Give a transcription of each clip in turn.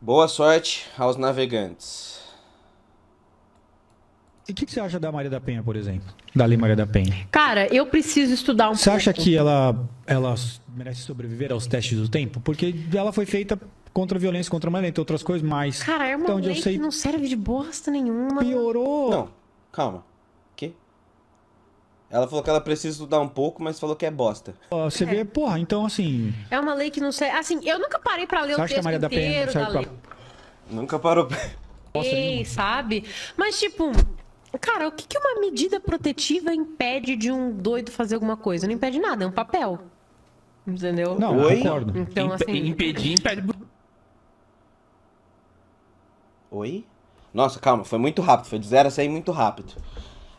Boa sorte aos navegantes. E o que você acha da Maria da Penha, por exemplo? Da Lei Maria da Penha? Cara, eu preciso estudar um Você acha pouco. que ela merece sobreviver aos testes do tempo? Porque ela foi feita contra a violência contra a mulher, entre outras coisas, mas Cara, é uma até onde eu lei sei, que não serve de bosta nenhuma. piorou. Não, calma. Que? Ela falou que ela precisa estudar um pouco, mas falou que é bosta. Você vê, porra, então assim, É uma lei que não serve. Assim, eu nunca parei pra ler você o acha que a texto Maria da Penha não inteiro da serve lei. pra Nunca parou. bosta nenhuma? Sabe? Mas, tipo, cara, o que que uma medida protetiva impede de um doido fazer alguma coisa? Não impede nada, é um papel. Entendeu? Não, Oi? concordo. Então, assim. Impedir, impede. Oi? Nossa, calma, foi muito rápido. Foi de 0 a 100 muito rápido.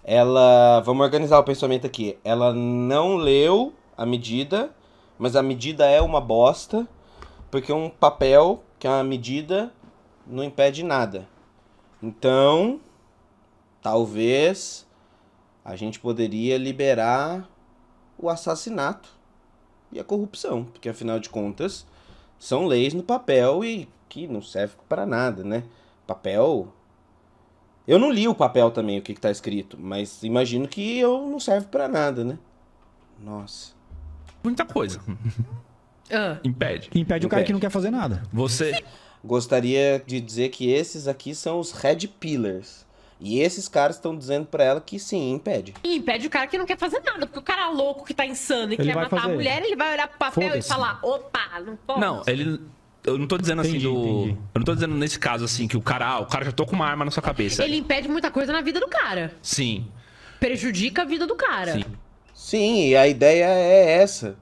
Ela. Vamos organizar o pensamento aqui. Ela não leu a medida, mas a medida é uma bosta, porque um papel, que é uma medida, não impede nada. Então, talvez a gente poderia liberar o assassinato e a corrupção, porque afinal de contas são leis no papel e que não serve pra nada, né? Papel. Eu não li o papel também, o que tá escrito, mas imagino que eu não serve pra nada, né? Nossa. Muita coisa. Ah, Impede. Impede o cara que não quer fazer nada. Você. Gostaria de dizer que esses aqui são os Red Pillars. E esses caras estão dizendo pra ela que sim, impede. e impede o cara que não quer fazer nada, porque o cara louco que tá insano e Ele quer vai matar a fazer. mulher, ele vai olhar pro papel e Foda-se. falar: opa, não posso. Não, ele. Eu não tô dizendo assim Entendi, do. entendi. Eu não tô dizendo nesse caso assim que o cara já tô com uma arma na sua cabeça. Ele impede muita coisa na vida do cara. Sim. Prejudica a vida do cara. Sim. Sim, e a ideia é essa.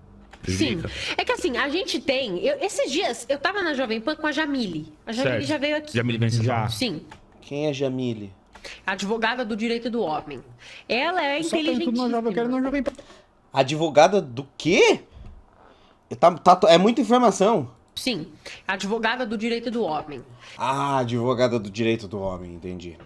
Sim. Prejudica. É que assim, a gente tem. Esses dias eu tava na Jovem Pan com a Jamile. A Jamile Certo. já veio aqui. Já me venceu. Já. Sim. Quem é Jamile? Advogada do direito do homem. Ela é Só tem tudo na Jovem, eu quero inteligentíssima. na Jovem Pan. Advogada do quê? É muita informação. Sim. Advogada do direito do homem. Ah, advogada do direito do homem, entendi.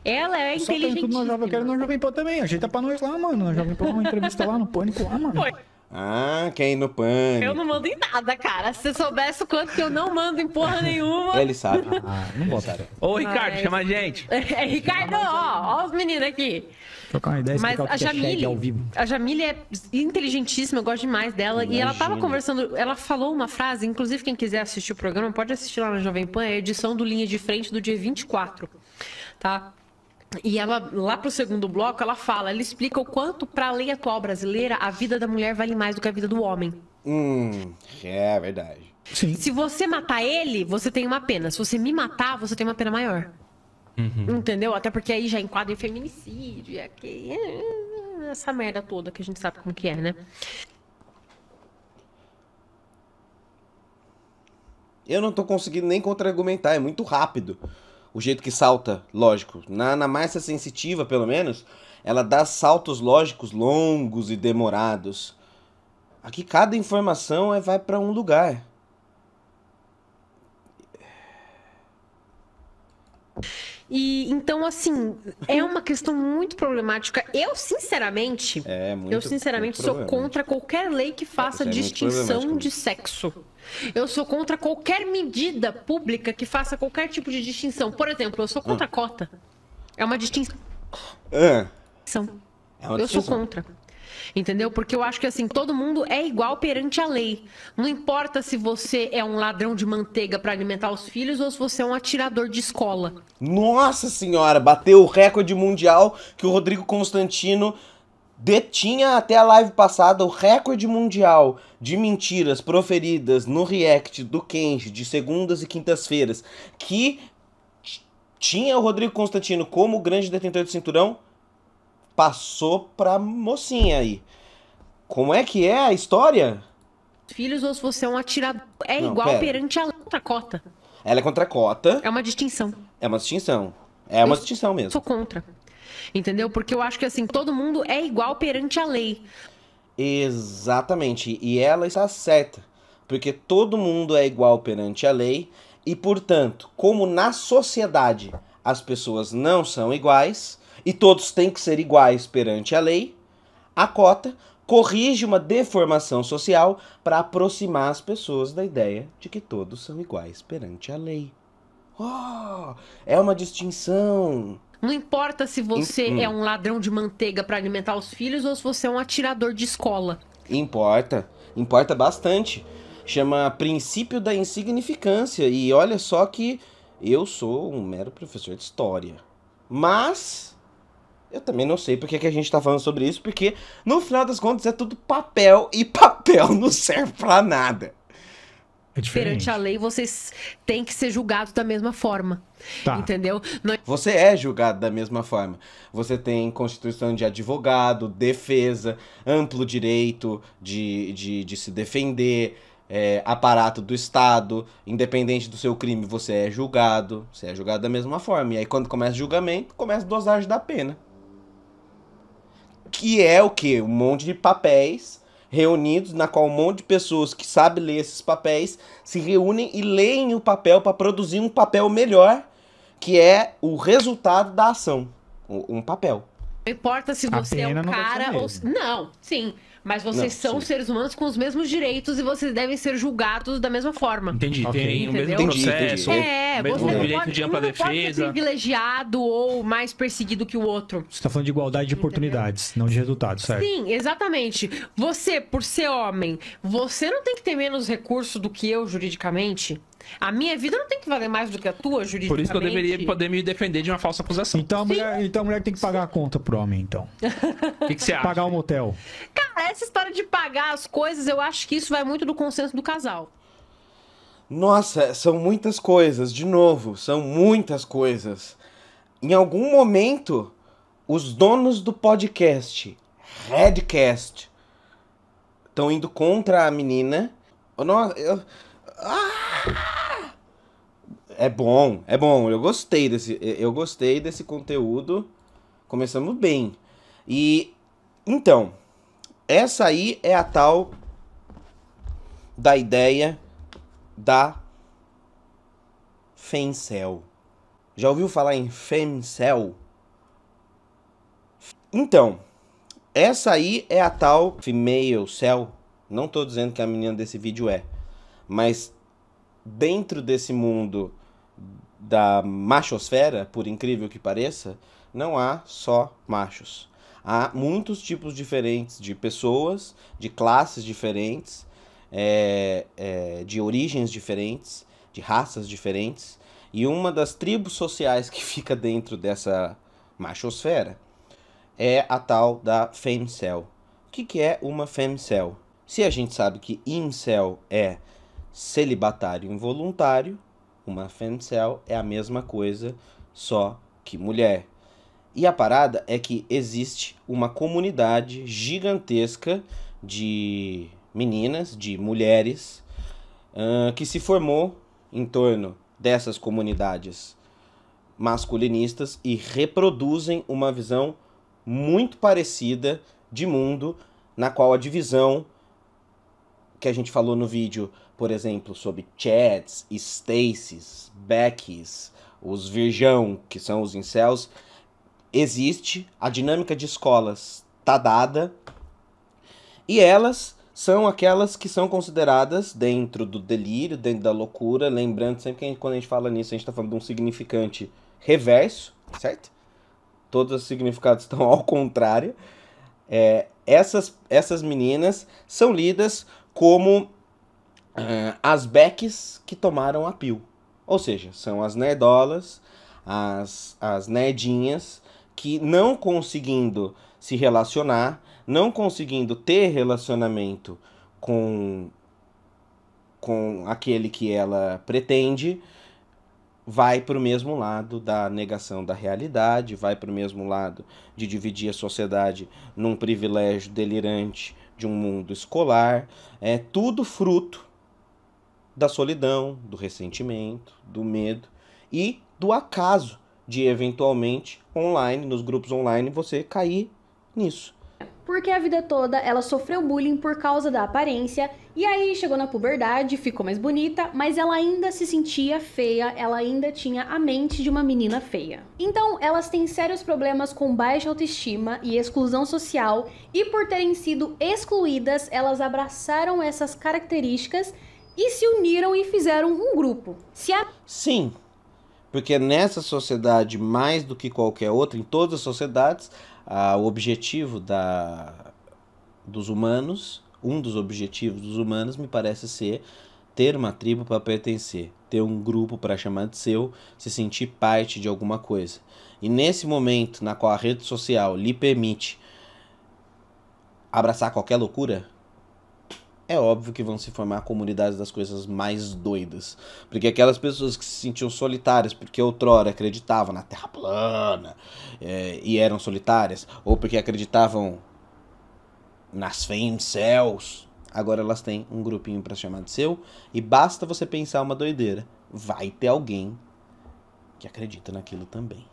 Ela é Só tem tudo na Jovem, eu quero inteligentíssima. na Jovem Pan também. Ajeita pra nós lá, mano. Na Jovem Pan, uma entrevista lá no Pânico lá, mano. Oi. Ah, quem no pânico. Eu não mando em nada, cara. Se você soubesse o quanto que eu não mando em porra nenhuma. Ele sabe. Ah, não bota. Ô, Ricardo, Mas- chama a gente. É, Ricardo, ó os meninos aqui. Trocar uma ideia, Mas explicar o a que é shag Jamile, ao vivo. a Jamile é inteligentíssima, eu gosto demais dela. E ela tava Imagino. conversando, ela falou uma frase, inclusive quem quiser assistir o programa, pode assistir lá na Jovem Pan, é a edição do Linha de Frente do dia 24, tá? E ela, lá pro segundo bloco, ela explica o quanto, pra lei atual brasileira, a vida da mulher vale mais do que a vida do homem. É verdade. Sim. Se você matar ele, você tem uma pena. Se você me matar, você tem uma pena maior. Entendeu? Até porque aí já enquadra em feminicídio, essa merda toda que a gente sabe como que é, né? Eu não tô conseguindo nem contra-argumentar, é muito rápido. O jeito que salta, lógico. Na Márcia Sensitiva, pelo menos, ela dá saltos lógicos longos e demorados. Aqui cada informação vai pra um lugar. E então, assim, é uma questão muito problemática. Eu, sinceramente, É muito. eu sinceramente muito sou problemático. contra qualquer lei que faça isso é muito distinção problemático de sexo. Eu sou contra qualquer medida pública que faça qualquer tipo de distinção. Por exemplo, eu sou contra a cota. É uma distinção. Ah, é uma Eu sou distinção. contra. Entendeu? Porque eu acho que assim, todo mundo é igual perante a lei. Não importa se você é um ladrão de manteiga para alimentar os filhos ou se você é um atirador de escola. Nossa senhora, bateu o recorde mundial que o Rodrigo Constantino detinha até a live passada, o recorde mundial de mentiras proferidas no react do Kenji de segundas e quintas-feiras, que tinha o Rodrigo Constantino como grande detentor de cinturão, passou pra mocinha aí. Como é que é a história? Filhos ou se você é um atirador. É Não, igual pera. perante a lei contra a cota. Ela é contra a cota, É uma distinção. é uma distinção. É uma distinção Eu mesmo. sou contra. Entendeu? Porque eu acho que assim, todo mundo é igual perante a lei. Exatamente, e ela está certa, porque todo mundo é igual perante a lei e, portanto, como na sociedade as pessoas não são iguais e todos têm que ser iguais perante a lei, a cota corrige uma deformação social para aproximar as pessoas da ideia de que todos são iguais perante a lei. Oh, é uma distinção. Não importa se você é um ladrão de manteiga para alimentar os filhos ou se você é um atirador de escola. Importa. Importa bastante. Chama princípio da insignificância. E olha só que eu sou um mero professor de história. Mas eu também não sei porque que a gente tá falando sobre isso, porque no final das contas é tudo papel e papel não serve pra nada. É diferente. Perante a lei, vocês têm que ser julgados da mesma forma. Tá. Entendeu? Não... Você é julgado da mesma forma. Você tem constituição de advogado, defesa, amplo direito de se defender, aparato do Estado, independente do seu crime, você é julgado. Você é julgado da mesma forma. E aí quando começa o julgamento, começa a dosagem da pena. Que é o quê? Um monte de papéis reunidos, na qual um monte de pessoas que sabem ler esses papéis se reúnem e leem o papel para produzir um papel melhor, que é o resultado da ação. Um papel. Não importa se você é um cara ou... Não, sim. Mas vocês são seres humanos com os mesmos direitos e vocês devem ser julgados da mesma forma. Entendi. Okay. Tem o mesmo Entendeu? processo, Você mesmo direito de ampla não pode ser defesa. privilegiado ou mais perseguido que o outro. Você tá falando de igualdade de oportunidades, não de resultados, certo? Sim, exatamente. Você, por ser homem, você não tem que ter menos recurso do que eu juridicamente. A minha vida não tem que valer mais do que a tua juridicamente. Por isso que eu deveria poder me defender de uma falsa acusação. Então a mulher tem que pagar a conta pro homem, então. O que você acha? Pagar o motel. Cara, essa história de pagar as coisas, eu acho que isso vai muito do consenso do casal. Nossa, são muitas coisas. De novo, são muitas coisas. Em algum momento, os donos do podcast, Redcast, estão indo contra a menina. É bom. Eu gostei desse conteúdo. Começamos bem. E então, essa aí é a tal da ideia da femcel. Já ouviu falar em femcel? Então, essa aí é a tal female cell. Não tô dizendo que a menina desse vídeo é, mas dentro desse mundo da machosfera, por incrível que pareça, não há só machos. Há muitos tipos diferentes de pessoas, de classes diferentes, de origens diferentes, de raças diferentes. E uma das tribos sociais que fica dentro dessa machosfera é a tal da femcel. O que é uma femcel? Se a gente sabe que incel é celibatário involuntário, uma femcel é a mesma coisa, só que mulher. E a parada é que existe uma comunidade gigantesca de meninas, de mulheres, que se formou em torno dessas comunidades masculinistas e reproduzem uma visão muito parecida de mundo, na qual a divisão que a gente falou no vídeo, por exemplo, sobre Chads, Stacys, Beckys, os virgão, que são os incels, existe, a dinâmica de escolas tá dada, e elas são aquelas que são consideradas dentro do delírio, dentro da loucura, lembrando sempre que quando a gente fala nisso, a gente tá falando de um significante reverso, certo? Todos os significados estão ao contrário. Essas meninas são lidas como as Beckys que tomaram a pill. Ou seja, são as nerdolas, as nerdinhas que, não conseguindo se relacionar, não conseguindo ter relacionamento com aquele que ela pretende, vai para o mesmo lado da negação da realidade, vai para o mesmo lado de dividir a sociedade num privilégio delirante de um mundo escolar. É tudo fruto da solidão, do ressentimento, do medo e do acaso de, eventualmente, online, nos grupos online, você cair nisso. Porque a vida toda ela sofreu bullying por causa da aparência, e aí chegou na puberdade, ficou mais bonita, mas ela ainda se sentia feia, ela ainda tinha a mente de uma menina feia. Então elas têm sérios problemas com baixa autoestima e exclusão social, e por terem sido excluídas, elas abraçaram essas características e se uniram e fizeram um grupo. Sim, Porque nessa sociedade, mais do que qualquer outra, em todas as sociedades, o objetivo dos humanos, um dos objetivos dos humanos, me parece ser ter uma tribo para pertencer, ter um grupo para chamar de seu, se sentir parte de alguma coisa. E nesse momento, na qual a rede social lhe permite abraçar qualquer loucura, é óbvio que vão se formar comunidades das coisas mais doidas. Porque aquelas pessoas que se sentiam solitárias porque outrora acreditavam na Terra plana e eram solitárias, ou porque acreditavam nas céus, agora elas têm um grupinho para chamar de seu, e basta você pensar uma doideira, vai ter alguém que acredita naquilo também.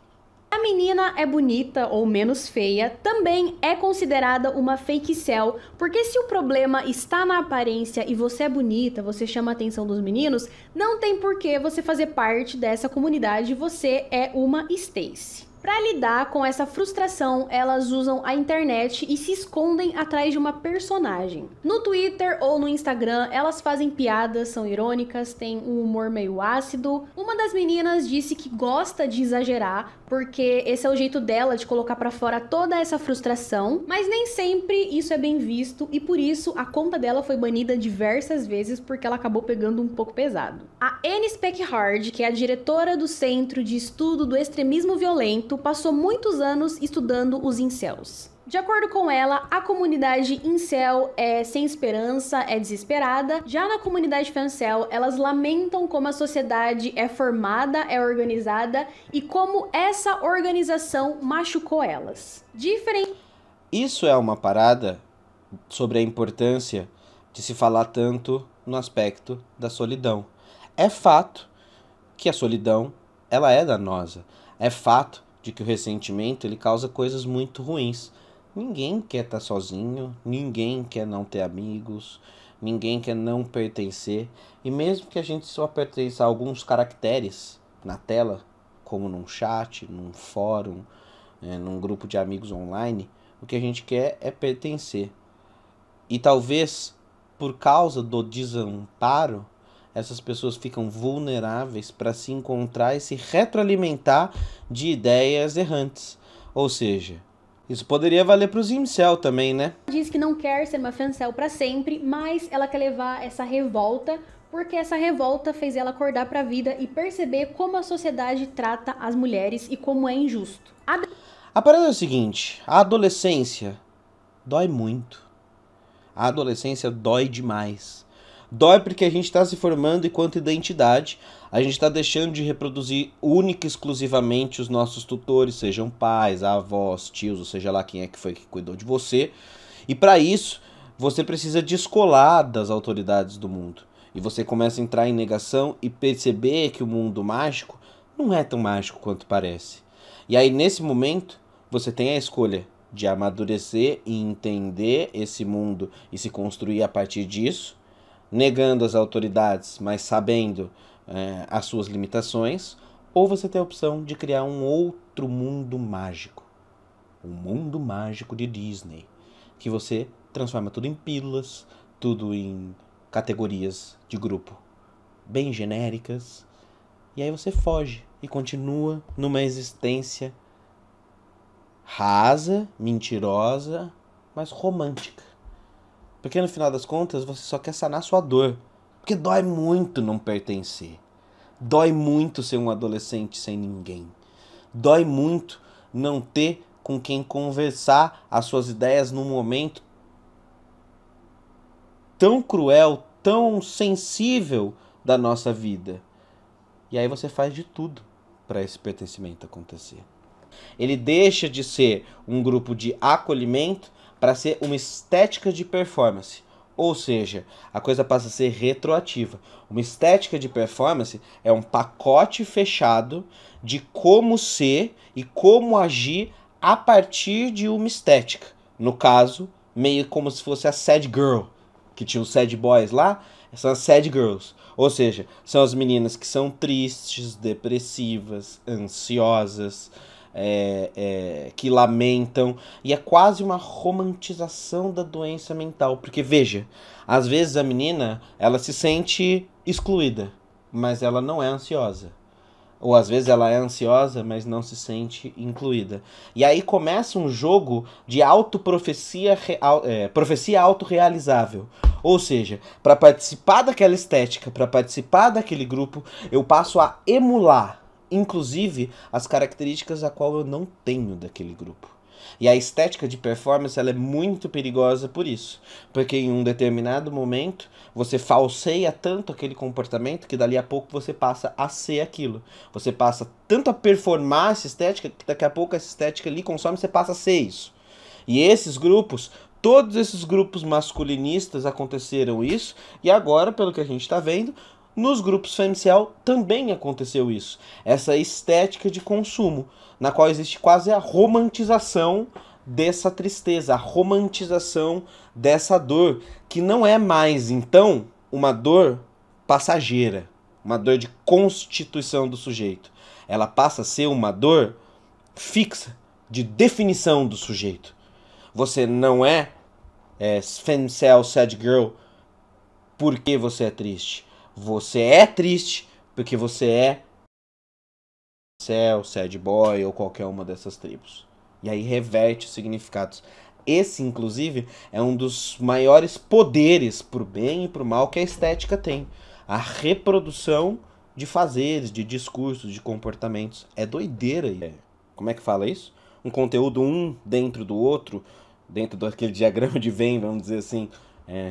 A menina é bonita ou menos feia também é considerada uma fake cell, porque se o problema está na aparência e você é bonita, você chama a atenção dos meninos, não tem por que você fazer parte dessa comunidade, você é uma Stacy. Para lidar com essa frustração, elas usam a internet e se escondem atrás de uma personagem. No Twitter ou no Instagram, elas fazem piadas, são irônicas, têm um humor meio ácido. Uma das meninas disse que gosta de exagerar, porque esse é o jeito dela de colocar para fora toda essa frustração, mas nem sempre isso é bem visto e por isso a conta dela foi banida diversas vezes porque ela acabou pegando um pouco pesado. A Anne Speckhard, que é a diretora do Centro de Estudo do Extremismo Violento, passou muitos anos estudando os incels. De acordo com ela, a comunidade incel é sem esperança, é desesperada. Já na comunidade fancel, elas lamentam como a sociedade é formada, é organizada e como essa organização machucou elas. Isso é uma parada sobre a importância de se falar tanto no aspecto da solidão. É fato que a solidão, ela é danosa. É fato de que o ressentimento ele causa coisas muito ruins. Ninguém quer estar sozinho, ninguém quer não ter amigos, ninguém quer não pertencer. E mesmo que a gente só pertença a alguns caracteres na tela, como num chat, num fórum, num grupo de amigos online, o que a gente quer é pertencer. E talvez, por causa do desamparo, essas pessoas ficam vulneráveis para se encontrar e se retroalimentar de ideias errantes. Ou seja, isso poderia valer para os incel também, né? Diz que não quer ser uma fancel para sempre, mas ela quer levar essa revolta, porque essa revolta fez ela acordar para a vida e perceber como a sociedade trata as mulheres e como é injusto. A parada é o seguinte, a adolescência dói muito. A adolescência dói demais. Dói porque a gente está se formando enquanto identidade, a gente está deixando de reproduzir única e exclusivamente os nossos tutores, sejam pais, avós, tios, ou seja lá quem é que foi que cuidou de você. E para isso, você precisa descolar das autoridades do mundo. E você começa a entrar em negação e perceber que o mundo mágico não é tão mágico quanto parece. E aí, nesse momento, você tem a escolha de amadurecer e entender esse mundo e se construir a partir disso, negando as autoridades, mas sabendo as suas limitações, ou você tem a opção de criar um outro mundo mágico. Um mundo mágico de Disney, que você transforma tudo em pílulas, tudo em categorias de grupo bem genéricas, e aí você foge e continua numa existência rasa, mentirosa, mas romântica. Porque no final das contas você só quer sanar sua dor. Porque dói muito não pertencer. Dói muito ser um adolescente sem ninguém. Dói muito não ter com quem conversar as suas ideias num momento tão cruel, tão sensível da nossa vida. E aí você faz de tudo para esse pertencimento acontecer. Ele deixa de ser um grupo de acolhimento para ser uma estética de performance. Ou seja, a coisa passa a ser retroativa. Uma estética de performance é um pacote fechado de como ser e como agir a partir de uma estética. No caso, meio como se fosse a sad girl, que tinha os sad boys lá, são as sad girls. Ou seja, são as meninas que são tristes, depressivas, ansiosas, que lamentam, e é quase uma romantização da doença mental, porque veja, às vezes a menina ela se sente excluída, mas ela não é ansiosa, Ou às vezes ela é ansiosa, mas não se sente incluída. E aí começa um jogo de autoprofecia, profecia autorrealizável. Ou seja, para participar daquela estética, para participar daquele grupo, eu passo a emular, inclusive, as características a qual eu não tenho daquele grupo. E a estética de performance ela é muito perigosa por isso. Porque em um determinado momento você falseia tanto aquele comportamento que dali a pouco você passa a ser aquilo. Você passa tanto a performar essa estética que daqui a pouco essa estética ali consome e você passa a ser isso. E esses grupos, todos esses grupos masculinistas aconteceram isso. E agora, pelo que a gente está vendo, nos grupos femicel também aconteceu isso. Essa estética de consumo, na qual existe quase a romantização dessa tristeza, a romantização dessa dor, que não é mais, então, uma dor passageira, uma dor de constituição do sujeito. Ela passa a ser uma dor fixa, de definição do sujeito. Você não é femicel, sad girl, porque você é triste. Você é triste porque você é sad boy ou qualquer uma dessas tribos. E aí reverte os significados. Esse, inclusive, é um dos maiores poderes pro bem e pro mal que a estética tem. A reprodução de fazeres, de discursos, de comportamentos. É doideira. Como é que fala isso? Um conteúdo um dentro do outro, dentro daquele diagrama de Venn, vamos dizer assim.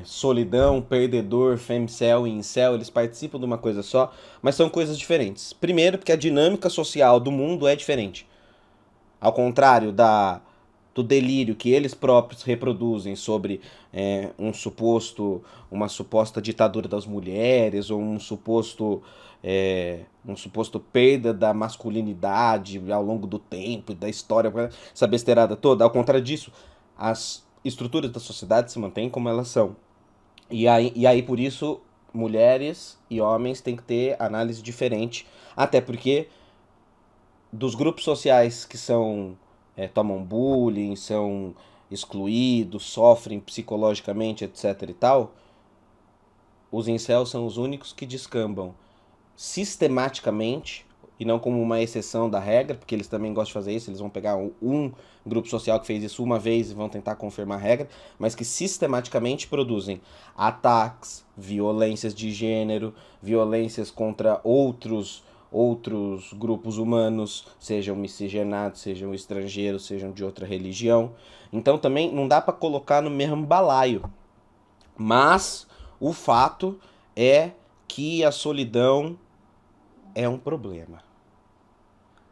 Solidão, perdedor, femicel e incel, eles participam de uma coisa só, mas são coisas diferentes. Primeiro, porque a dinâmica social do mundo é diferente. Ao contrário do delírio que eles próprios reproduzem sobre uma suposta ditadura das mulheres, ou um suposto perda da masculinidade ao longo do tempo, da história, essa besteirada toda. Ao contrário disso, as estruturas da sociedade se mantêm como elas são. E aí, por isso, mulheres e homens têm que ter análise diferente. Até porque dos grupos sociais que tomam bullying, são excluídos, sofrem psicologicamente, etc e tal, os incels são os únicos que descambam sistematicamente, e não como uma exceção da regra, porque eles também gostam de fazer isso, eles vão pegar um grupo social que fez isso uma vez e vão tentar confirmar a regra, mas que sistematicamente produzem ataques, violências de gênero, violências contra outros grupos humanos, sejam miscigenados, sejam estrangeiros, sejam de outra religião. Então também não dá para colocar no mesmo balaio. Mas o fato é que a solidão é um problema.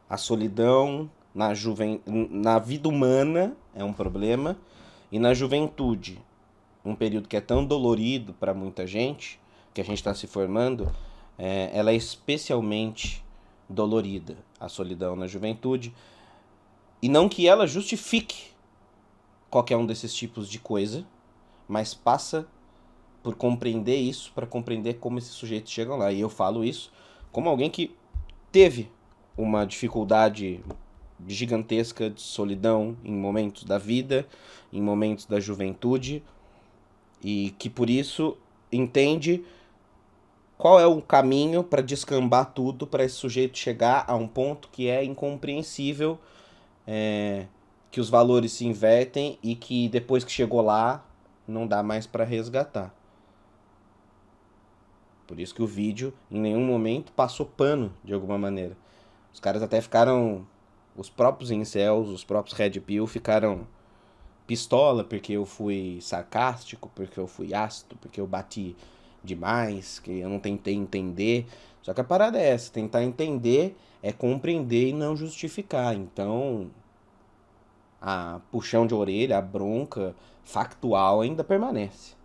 A solidão na vida humana é um problema, e na juventude, um período que é tão dolorido para muita gente, que a gente está se formando, ela é especialmente dolorida, a solidão na juventude. E não que ela justifique qualquer um desses tipos de coisa, mas passa por compreender isso, para compreender como esses sujeitos chegam lá. E eu falo isso como alguém que teve uma dificuldade gigantesca de solidão em momentos da vida, em momentos da juventude, e que por isso entende qual é o caminho para descambar tudo, para esse sujeito chegar a um ponto que é incompreensível, que os valores se invertem e que depois que chegou lá, não dá mais para resgatar. Por isso que o vídeo, em nenhum momento, passou pano de alguma maneira. Os caras até ficaram, os próprios incels, os próprios Red Pill ficaram pistola porque eu fui sarcástico, porque eu fui ácido, porque eu bati demais, que eu não tentei entender. Só que a parada é essa, tentar entender é compreender e não justificar. Então, a puxão de orelha, a bronca factual ainda permanece.